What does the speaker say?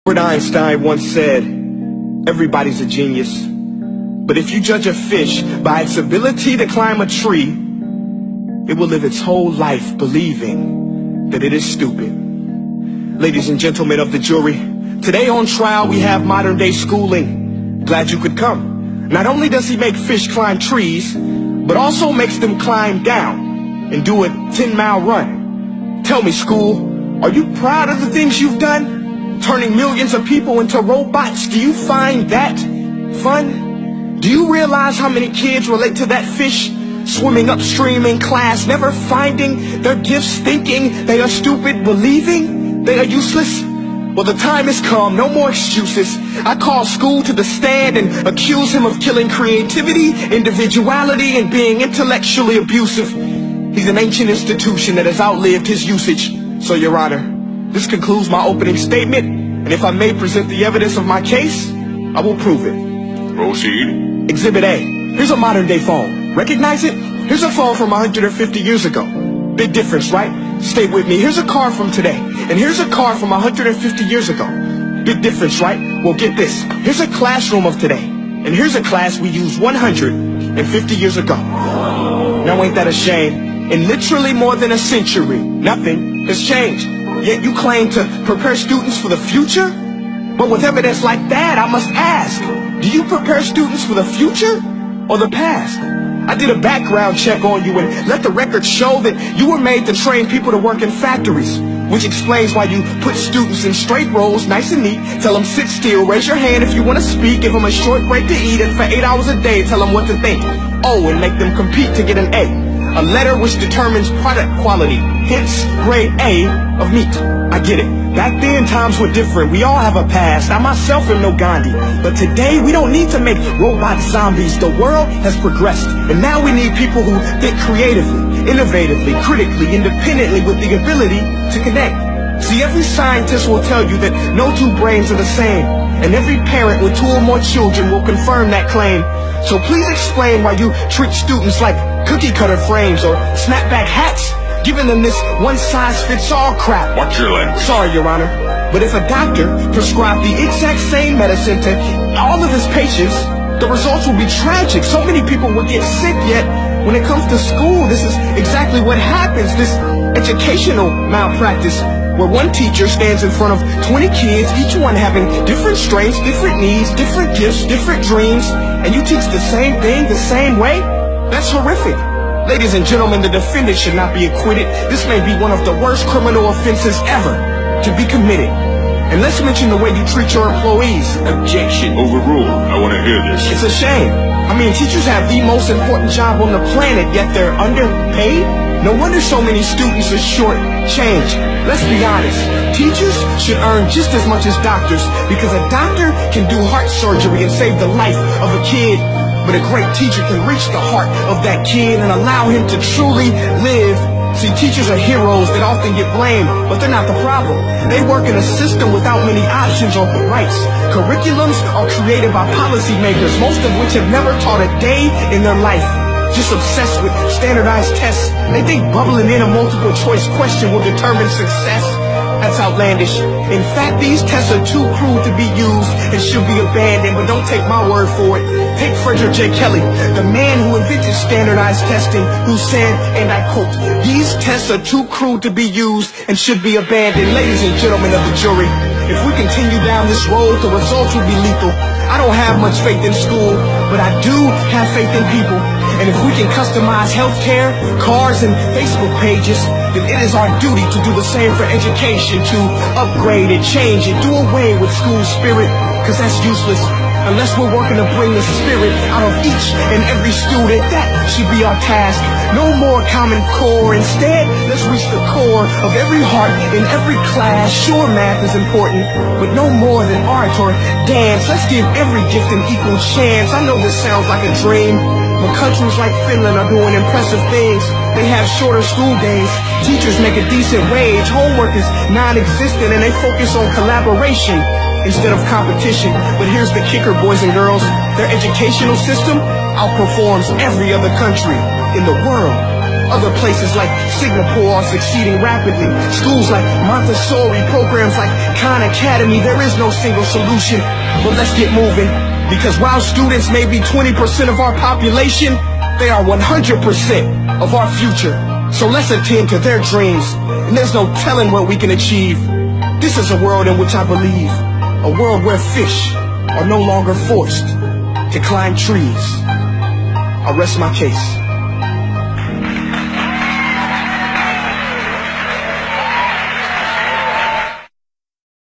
Albert Einstein once said, everybody's a genius, but if you judge a fish by its ability to climb a tree, it will live its whole life believing that it is stupid. Ladies and gentlemen of the jury, today on trial we have modern day schooling. Glad you could come. Not only does he make fish climb trees, but also makes them climb down and do a 10-mile run. Tell me, school, are you proud of the things you've done? Turning millions of people into robots, do you find that fun? Do you realize how many kids relate to that fish swimming upstream in class, never finding their gifts, thinking they are stupid, believing they are useless? Well, the time has come, no more excuses. I call school to the stand and accuse him of killing creativity, individuality, and being intellectually abusive. He's an ancient institution that has outlived his usage. So, Your Honor, this concludes my opening statement, and if I may present the evidence of my case, I will prove it. Proceed. Exhibit A. Here's a modern day phone. Recognize it? Here's a phone from 150 years ago. Big difference, right? Stay with me. Here's a car from today, and here's a car from 150 years ago. Big difference, right? Well, get this. Here's a classroom of today, and here's a class we used 150 years ago. Now ain't that a shame? In literally more than a century, nothing has changed. Yet you claim to prepare students for the future? But with evidence like that, I must ask, do you prepare students for the future or the past? I did a background check on you and let the record show that you were made to train people to work in factories, which explains why you put students in straight rows, nice and neat, tell them sit still, raise your hand if you want to speak, give them a short break to eat, and for 8 hours a day tell them what to think. Oh, and make them compete to get an A. A letter which determines product quality, hence grade A of meat. I get it. Back then, times were different. We all have a past. I myself am no Gandhi. But today, we don't need to make robot zombies. The world has progressed. And now we need people who think creatively, innovatively, critically, independently, with the ability to connect. See, every scientist will tell you that no two brains are the same. And every parent with 2 or more children will confirm that claim. So please explain why you treat students like cookie cutter frames or snapback hats, giving them this one-size-fits-all crap. Watch your language. Sorry, Your Honor, but if a doctor prescribed the exact same medicine to all of his patients, the results will be tragic. So many people will get sick, yet when it comes to school, this is exactly what happens. This educational malpractice, where one teacher stands in front of 20 kids, each one having different strengths, different needs, different gifts, different dreams, and you teach the same thing the same way? That's horrific. Ladies and gentlemen, the defendant should not be acquitted. This may be one of the worst criminal offenses ever to be committed. And let's mention the way you treat your employees. Objection. Overruled. I want to hear this. It's a shame. I mean, teachers have the most important job on the planet, yet they're underpaid? No wonder so many students are short-changed. Let's be honest. Teachers should earn just as much as doctors, because a doctor can do heart surgery and save the life of a kid. But a great teacher can reach the heart of that kid and allow him to truly live. See, teachers are heroes that often get blamed, but they're not the problem. They work in a system without many options or rights. Curriculums are created by policymakers, most of which have never taught a day in their life. Just obsessed with standardized tests. They think bubbling in a multiple choice question will determine success. That's outlandish. In fact, these tests are too crude to be used and should be abandoned, but don't take my word for it. Take Frederick J. Kelly, the man who invented standardized testing, who said, and I quote, "These tests are too crude to be used and should be abandoned." Ladies and gentlemen of the jury, if we continue down this road, the results will be lethal. I don't have much faith in school, but I do have faith in people. And if we can customize healthcare, cars, and Facebook pages, then it is our duty to do the same for education, to upgrade and change and do away with school spirit, because that's useless. Unless we're working to bring the spirit out of each and every student, that should be our task. No more Common Core. Instead, let's reach the core of every heart in every class. Sure, math is important, but no more than art or dance. Let's give every gift an equal chance. I know this sounds like a dream, but countries like Finland are doing impressive things. They have shorter school days, teachers make a decent wage, homework is non-existent, and they focus on collaboration instead of competition. But here's the kicker, boys and girls. Their educational system outperforms every other country in the world. Other places like Singapore are succeeding rapidly. Schools like Montessori, programs like Khan Academy, there is no single solution. But let's get moving, because while students may be 20% of our population, they are 100% of our future. So let's attend to their dreams, and there's no telling what we can achieve. This is a world in which I believe, a world where fish are no longer forced to climb trees. I rest my case.